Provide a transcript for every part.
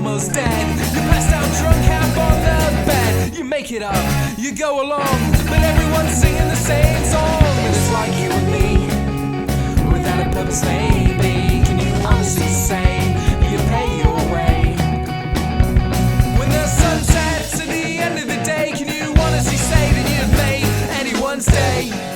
almost dead. You're passed out drunk, half on the bed. You make it up, you go along, but everyone's singing the same song. And it's like you and me, without a purpose maybe. Can you honestly say you pay your way? When the sun sets at the end of the day, can you honestly say that you've made anyone's day?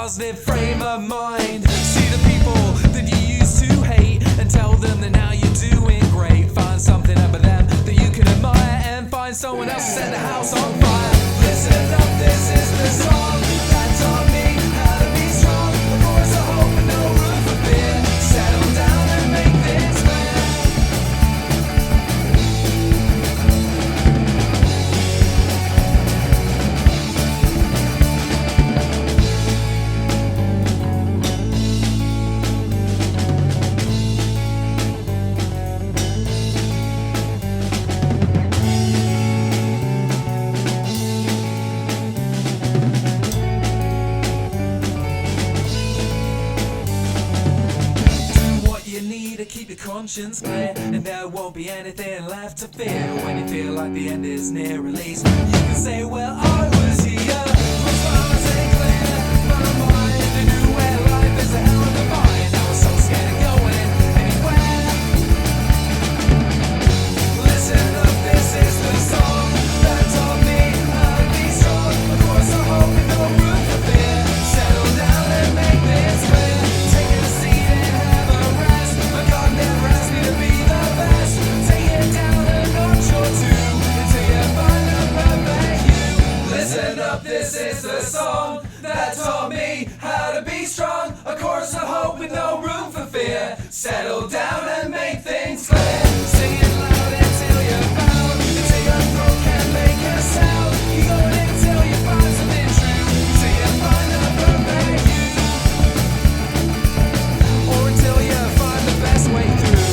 positive frame of mind. See the people that you used to hate and tell them that now you're doing great. Find something about them that you can admire and find someone else to set the house on fire. Listen up, this is the song that taught me how to be strong. A voice of hope and no room for fear. Settle down and make things clear. conscience clear, and there won't be anything left to fear. When you feel like the end is near, release, you can say, well, I was here. My stars ain't clear, my mind, I knew where life is a hell of a vine. I was so scared of going anywhere. Listen up, this is the song that taught me how to be strong. Of course I hope you no room for fear. Settle down and make this clear. Take a seat and have a rest. My God never asked me to be the best. Take it down a notch or two until you find the perfect you. Listen up, this is the song that taught me how to be strong. Of course I hope with no room for fear. Settle down and make things clear. Sing it loud until you're found, until your throat can't make a sound. You go until you find something true, until you find the perfect you, or until you find the best way through.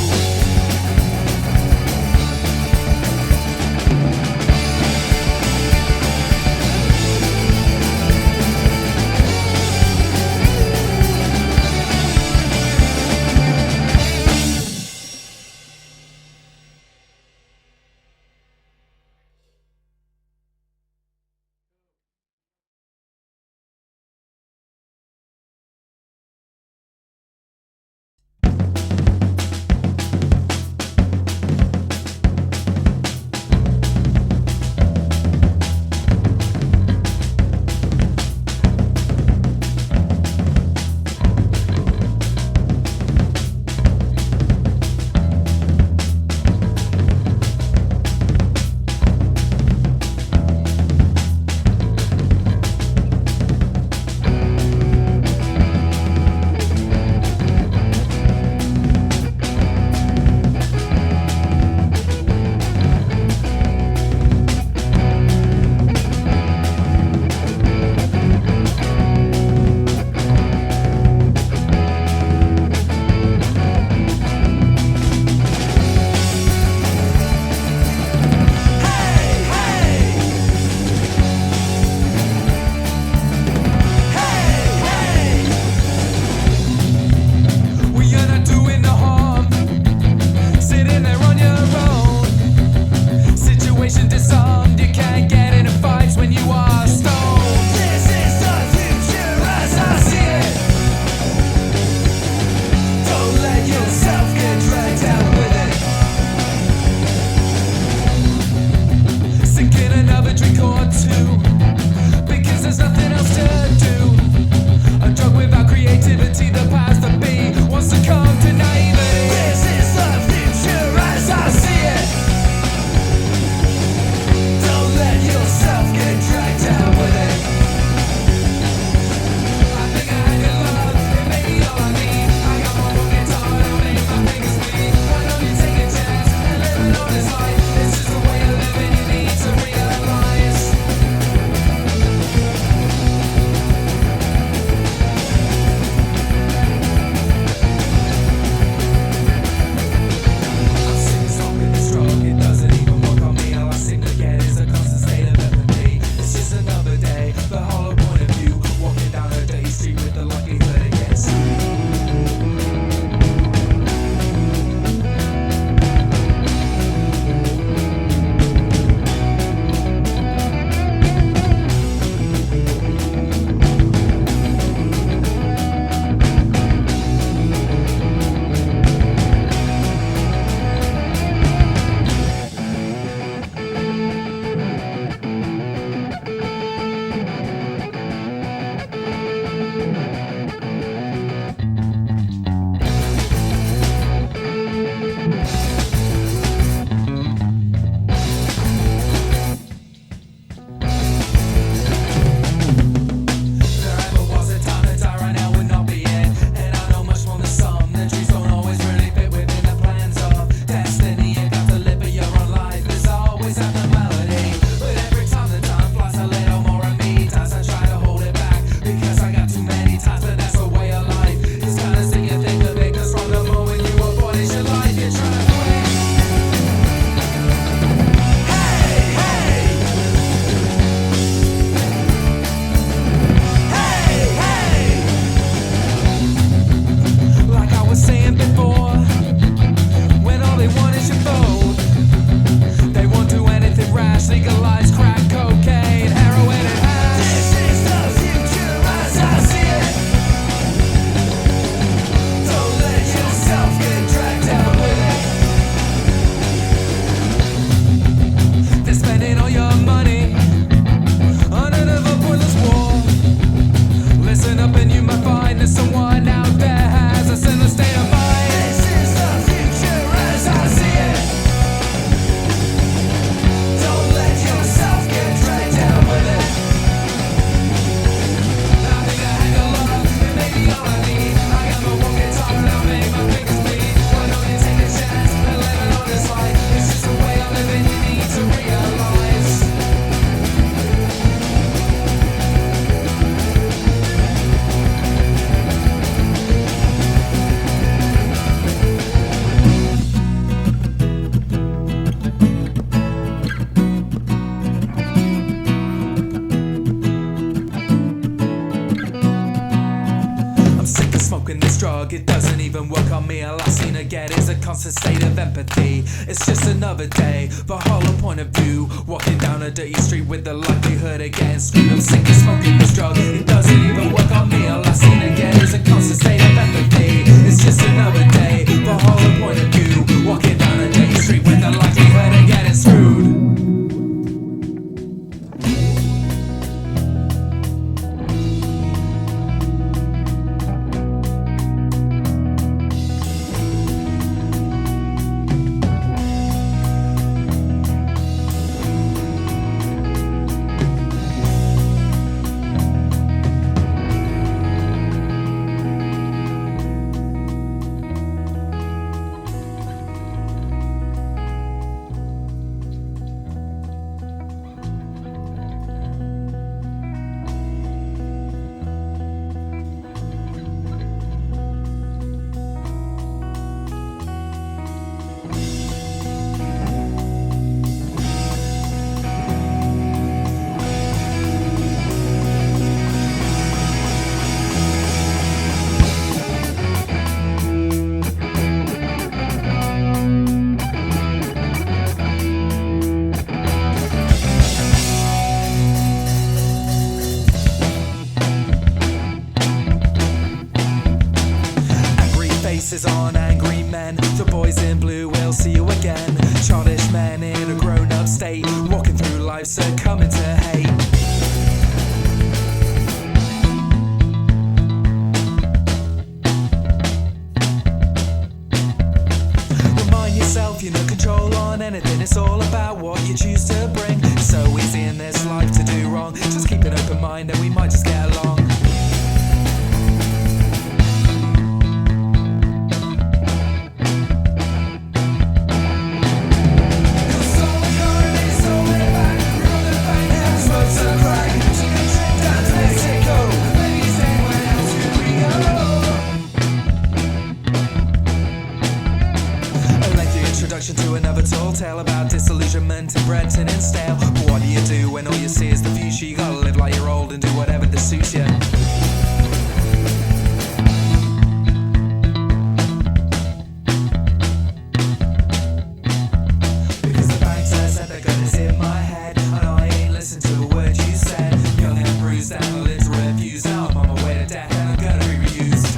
Disarmed, you can't get into fights when you are stoned. This is the future as I see it. Don't let yourself get dragged down with it. Sink in another drink or two, because there's nothing else to do. A drug without creativity, the powers that be wants to come to naivety. This is the future as I see it. constant state of empathy. It's just another day, but hollow point of view. Walking down a dirty street with the likelihood of getting screwed. I'm sick of smoking this drug, it doesn't even work on me. All I've seen again is a constant state of empathy. It's just another day, but hollow point of view. Walking down a dirty street with the likelihood of getting screwed. Faces on angry men, the boys in blue will see you again. Childish men in a grown-up state, walking through life succumbing to hate. Remind yourself you're no control on anything, it's all about what you choose to bring. It's so easy in this life to do wrong, just keep an open mind and we might just get along. To another tall tale about disillusionment and bread tin and stale. But what do you do when all you see is the future? You gotta live like you're old and do whatever that suits you. Because the bank said the gun is in my head, and I ain't listened to a word you said. Young and bruised and a little refused. Now I'm on my way to death and I'm gonna be reused.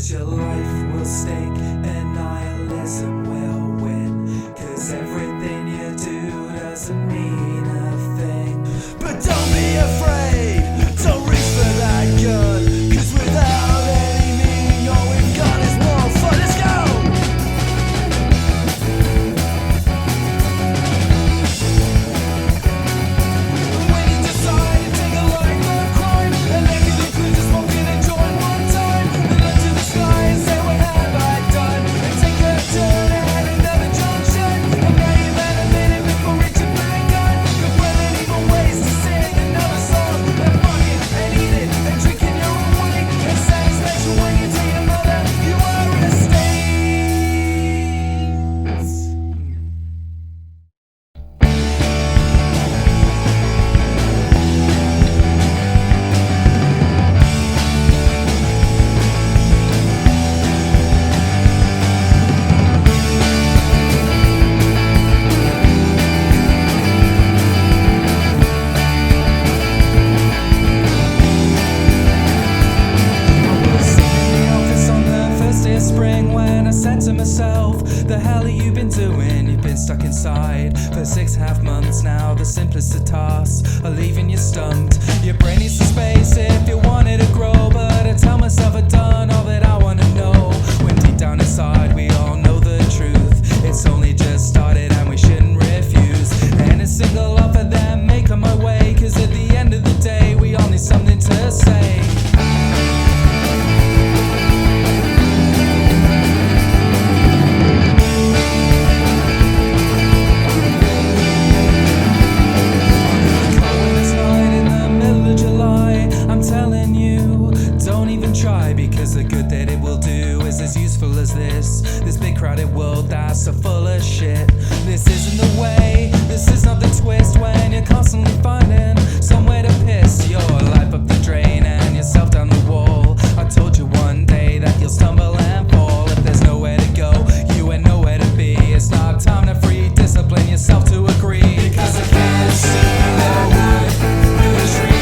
Your life will stink and nihilism will win. Cause everything you do doesn't mean a thing. But don't be afraid, don't reach for that gun. Cause without any meaning all we've got is more fun. Let's go! When you decide to take a life of crime, and everything could just walk in and join one time. To the sky and say what have I done, and take a turn at another junction. And now you've had a minute before reaching back gun. But were there even ways to sing another song? And fuck it, and eat it, and drink it your own way. And satisfaction when you tell your mother you are a state. Spring when I said to myself, the hell have you been doing? You've been stuck inside for 6.5 months now. The simplest of tasks are leaving you stumped. Your brain needs some space if you want it to grow, but I tell myself I've done all that I want to know. When deep down inside we all know the truth, it's only just started and we shouldn't refuse. 'cause at the end of the day, we all need something to say. Because the good that it will do is as useful as this big crowded world that's so full of shit. This isn't the way, this is not the twist, when you're constantly finding somewhere to piss your life up the drain and yourself down the wall. I told you one day that you'll stumble and fall. If there's nowhere to go, you ain't nowhere to be. It's not time to free discipline yourself to agree. Because I can't see the wood through the trees.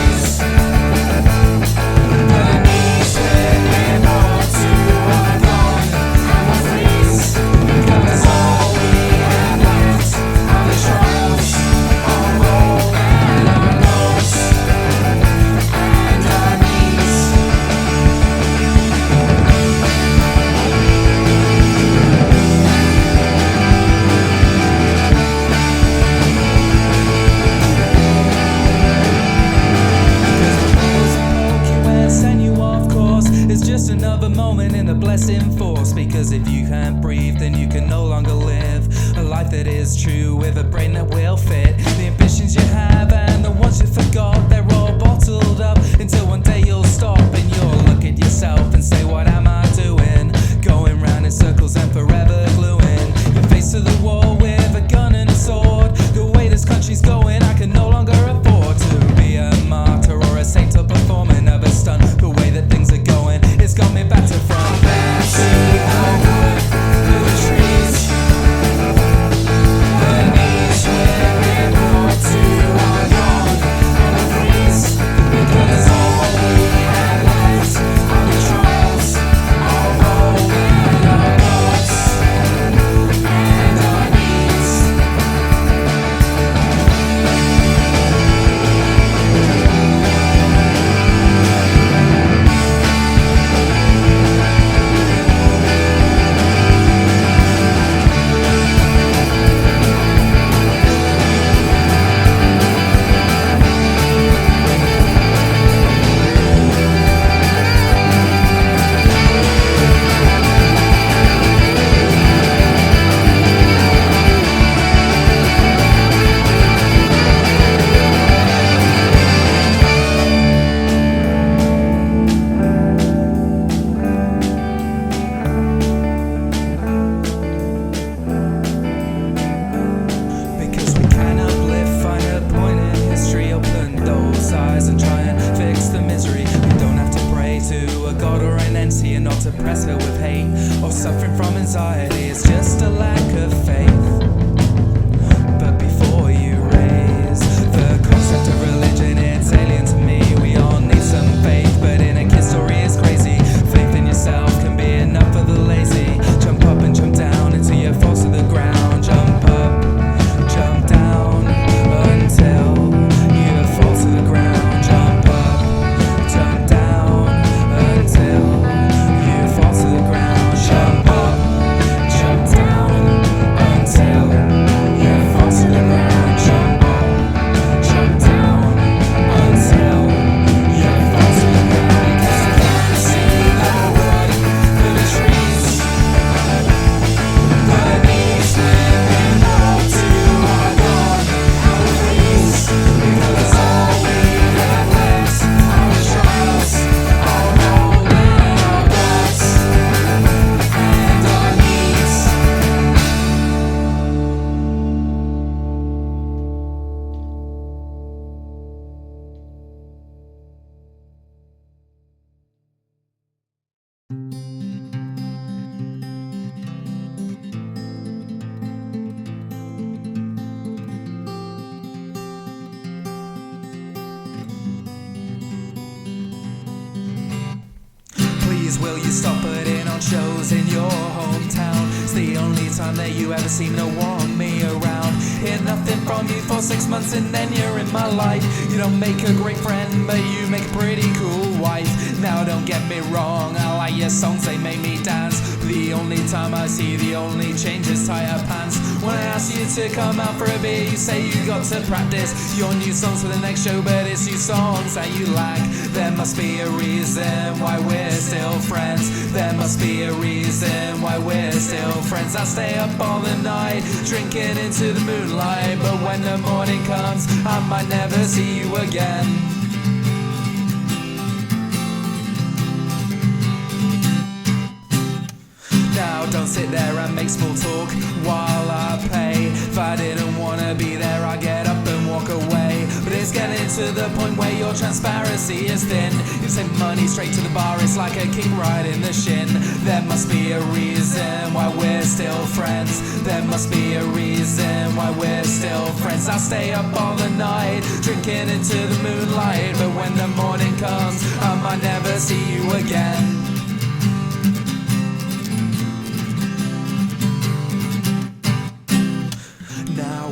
Just another moment in the blessing force. Because if you can't breathe, then you can no longer live a life that is true with a brain that will fit the ambitions you have and the ones you forgot. They're all bottled up until one day you'll stop and you'll look at yourself and say, what am I doing? Going round in circles and forever gluing your face to the wall with a gun and a sword. The way this country's going, I can no longer afford to be a martyr or a saint or perform another stunt. The way that things are going, it's got me back to front. Back to the wood, through the trees. The knees where it brought to are gone and the freeze. Because all we have left are the trials, our woe and our loss, and our needs. And try and fix the misery. We don't have to pray to a god or an entity and not to press her with hate or suffering from anxiety. It's just a lack of faith. But before you raise the concept of religion, it's alien to me. We all need some faith, but in a kid's story it's crazy. Faith in yourself can be enough for the lazy. Jump up and jump down until you fall to the ground. Jump up, jump down until you fall to the ground. Please, will you stop putting on shows in your hometown? It's the only time that you ever seem to want me around. Hear nothing from you for 6 months and then you're in my life. You don't make a great friend, but you make a pretty cool wife. Now don't get me wrong, I like your songs, they make me dance. The only time I see the only change is tighter pants. When I ask you to come out for a beer, you say you got to practice your new songs for the next show, but it's new songs that you lack. There must be a reason why we're still friends. There must be a reason why we're still friends. I stay up all the night, drinking into the moonlight, but when the morning comes, I might never see you again. Now don't sit there and make small talk while I play. If I didn't wanna be there, I'd get up and walk away. But it's getting to the point where your transparency is thin. You take money straight to the bar, it's like a king riding the shin. There must be a reason why we're still friends. There must be a reason why we're still friends. I stay up all the night, drinking into the moonlight, but when the morning comes, I might never see you again.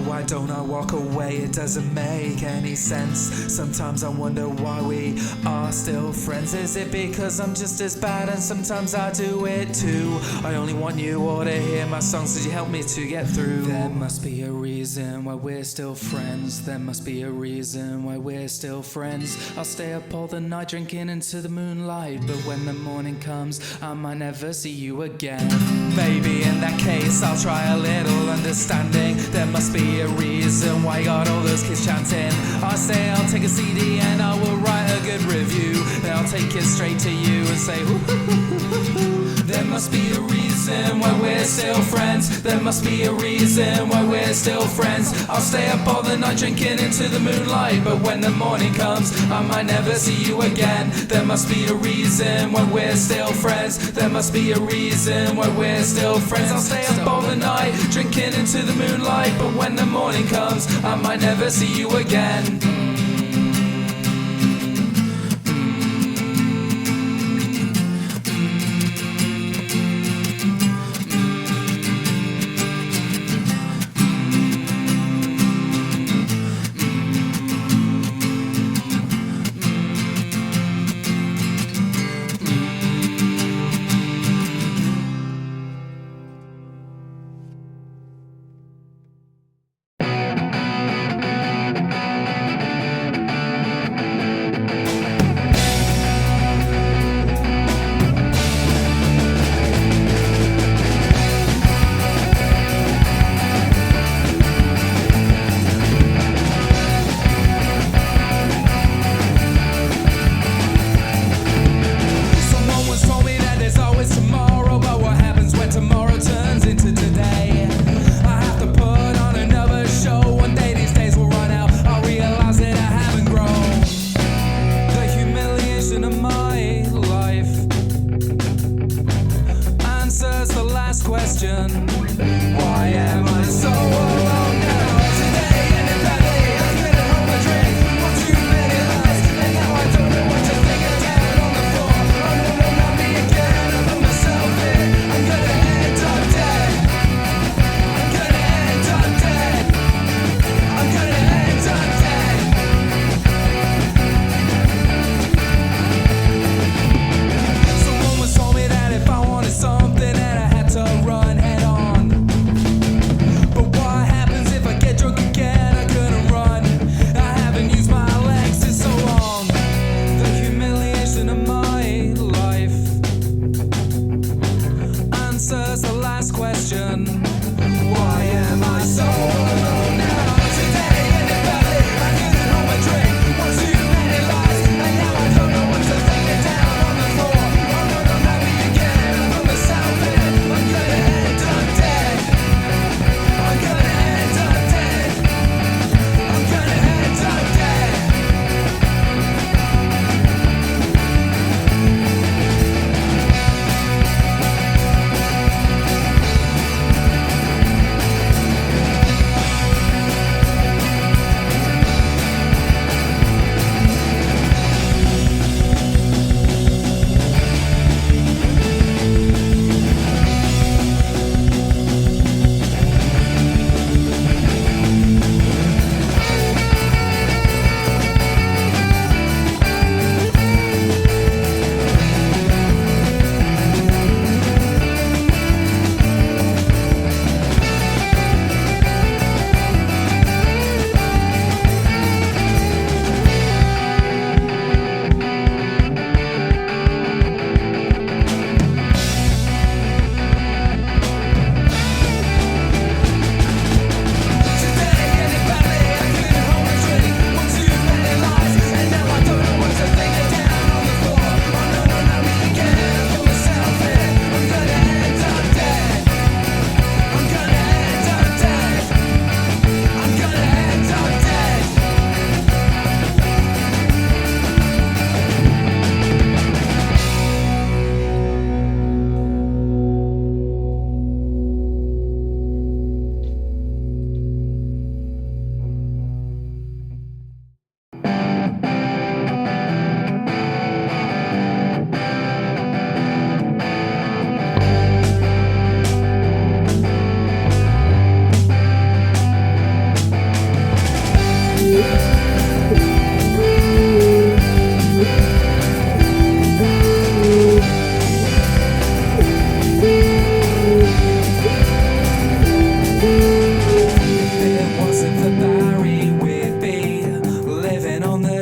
Why don't I walk away? It doesn't make any sense. Sometimes I wonder why we are still friends. Is it because I'm just as bad and sometimes I do it too? I only want you all to hear my songs, so you help me to get through. There must be a reason why we're still friends. There must be a reason why we're still friends. I'll stay up all the night drinking into the moonlight, but when the morning comes, I might never see you again. Maybe in that case I'll try a little understanding. There must be a reason why I got all those kids chanting. I say I'll take a CD and I will write a good review, and I'll take it straight to you and say there must be a reason why we're still friends. There must be a reason why we're still friends. I'll stay up all the night drinking into the moonlight, but when the morning comes, I might never see you again. There must be a reason why we're still friends. There must be a reason why we're still friends. I'll stay up all the night drinking into the moonlight, but when the morning comes, I might never see you again.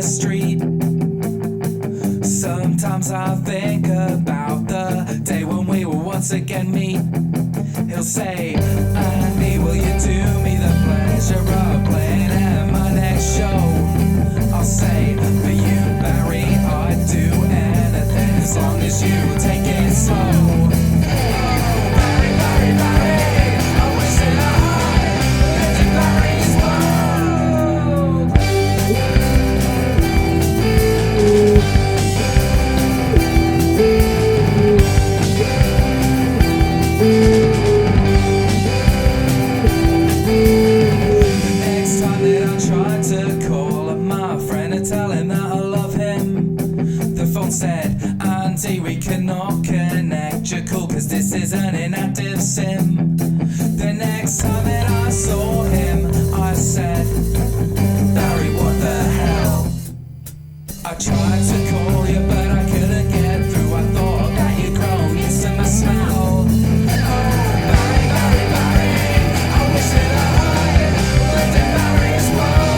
the street. Sometimes I think about the day when we will once again meet. He'll say, Andy, will you do me the pleasure of playing at my next show? I'll say, for you, Barry, I'd do anything as long as you take it slow. Oh, Barry, Barry, Barry, I wish that I lived in Barry's world. The next time that I try to call up my friend and tell him that I love him, the phone said, Andy, we cannot connect. You're cool, cause this is an inactive SIM. The next time that I saw him, I said, Barry, what the hell? I tried to call you, but I couldn't get through. I thought that you'd grown used to my smell. Oh, Barry, Barry, Barry, I wish that I lived in Barry's world.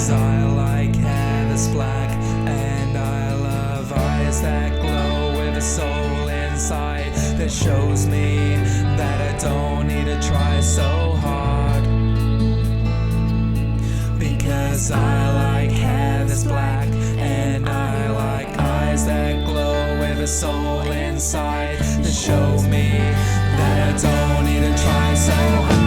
I like hair that's black, and I love eyes that glow with a soul inside that shows me that I don't need to try so hard. Because I like hair that's black, and I like eyes that glow with a soul inside that show me that I don't need to try so hard.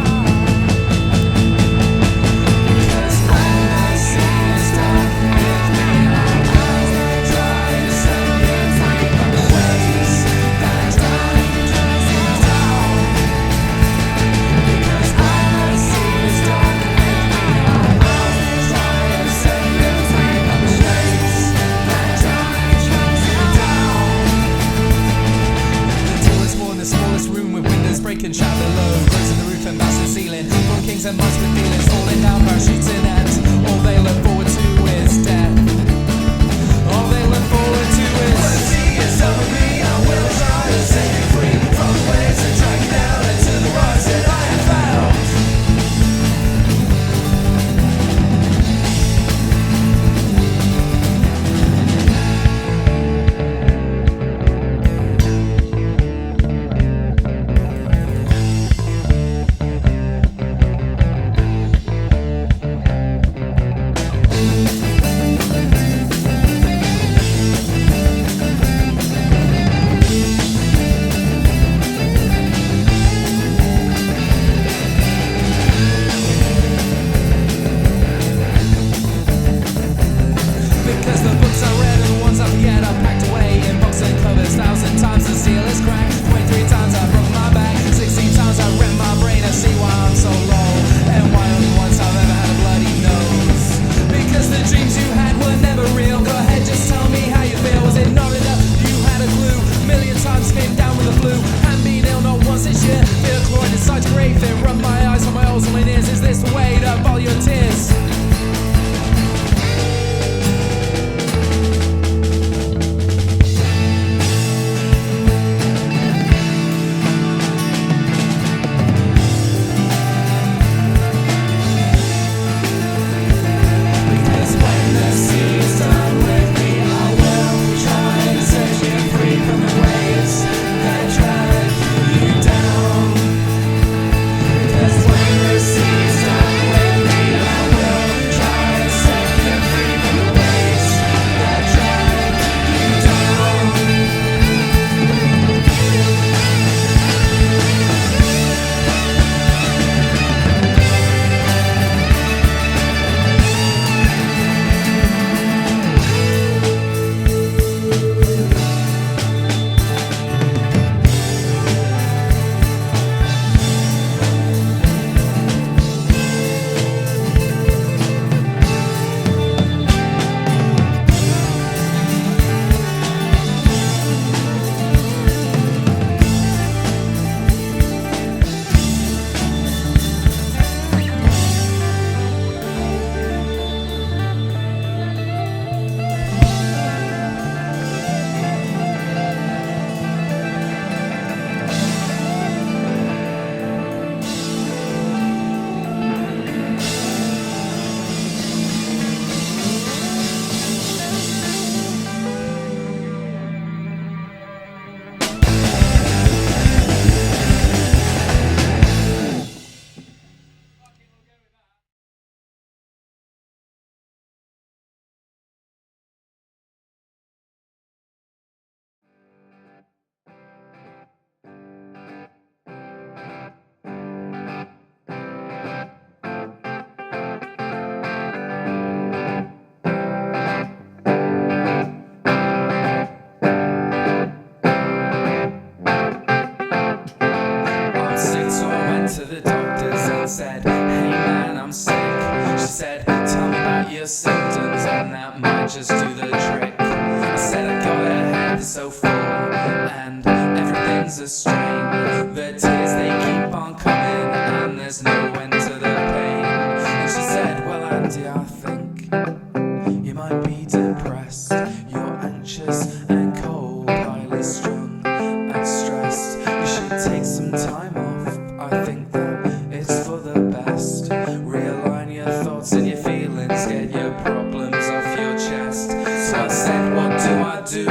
might just do the trick. I said I got a head so full, and everything's a strain. The tears, they keep on coming, and there's no end to the pain. And she said, well, Andy, I think you might be depressed. You're anxious and cold, highly strung and stressed. You should take some time off. I think that it's for the best. Realign your thoughts and your feelings, get your problems off your chest. So I said, what do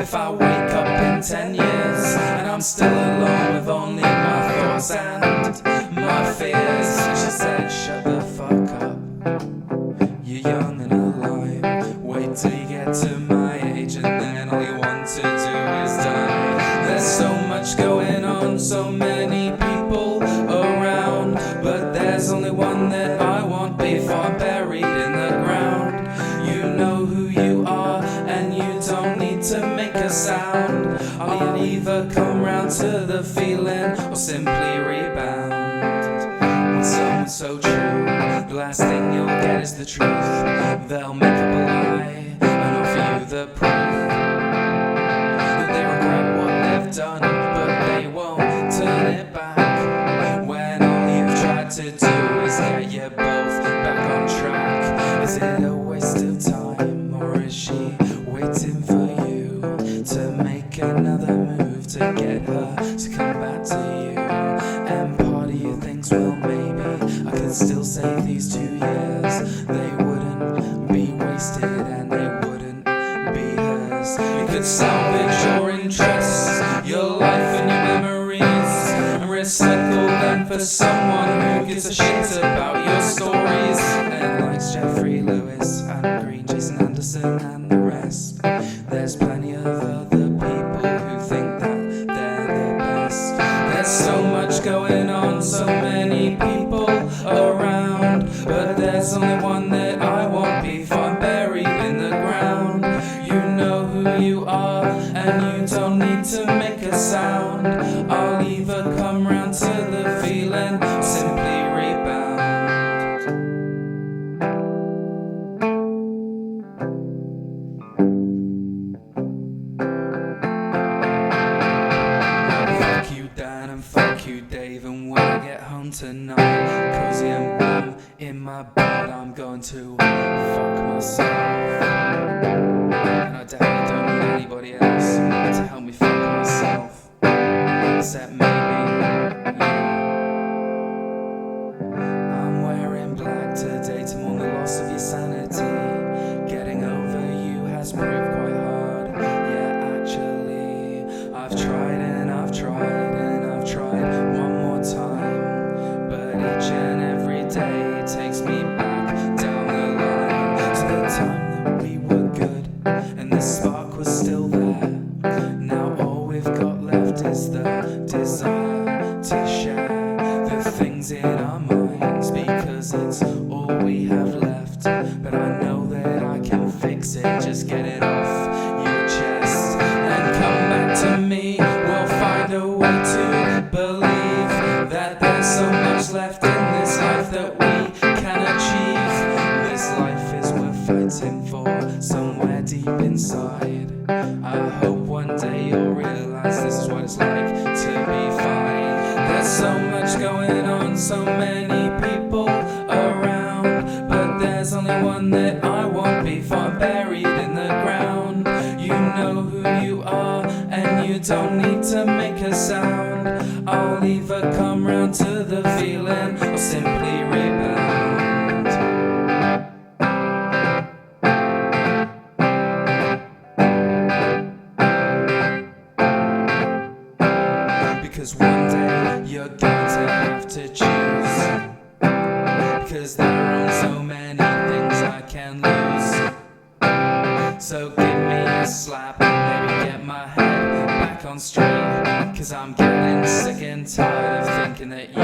if I wake up in 10 years and I'm still alone with only my thoughts and my fears? She said, shut the fuck up, you're young and alive. Wait till you get to my age and then all you want to do is die. There's so much going on, so many people around, but there's only one that I want before I'm buried in the ground. You know who you are and you don't need to make a sound. I'll either come round to the feeling or simply rebound. When someone's so true, the last thing you'll get is the truth. They'll make up a lie and offer you the proof that they regret what they've done, but they won't turn it back. When all you've tried to do is get you both back on track. Is it a waste of time, or is she waiting for you to make another move to get her to come back to you? And part of you thinks, well, maybe I could still save these 2 years. They wouldn't be wasted and they wouldn't be hers. You could salvage your interests, your life and your memories, and recycle them for someone who gives a shit about your stories and likes Jeffrey Lewis and Green, Jason Anderson and the rest. There's plenty of other people who think that they're the best. There's so much going on, so many people around, but there's only one that I want before I'm buried in the ground. You know who you are and you don't need to make a sound. I'll either come round to the feeling or simply rebound. Fuck you, Dan, and fuck you, Dave. And when I get home tonight, cozy and warm in my bed, I'm going to fuck myself. And I definitely don't need anybody else to help me fuck myself, except maybe you. I'm wearing black today to mourn the loss of your sanity. Getting over you has proved quite hard. Yeah, actually, I've tried and I've tried and I've tried one more time, but each and every day it takes me back down the line to the time that we were good and the spark was still there. Now all we've got left is the desire to share the things in our minds, because it's all we have left. But I know that I can fix it, just get it off your chest and come back to me. We'll find a way to believe that there's so much left in this life that we can achieve. This life is worth fighting for, somewhere deep inside. I hope one day you'll realize this is what it's like to be fine. There's so much going on, so many people around, but there's only one that I want before I'm buried in the ground. You know who you are and you don't need to make a sound. I'll either come round to the feeling or simply rebound. Because one day you're going to have to choose, because there are so many things I can lose. So give me a slap, maybe get my head back on straight, because I'm getting sick and tired of thinking that you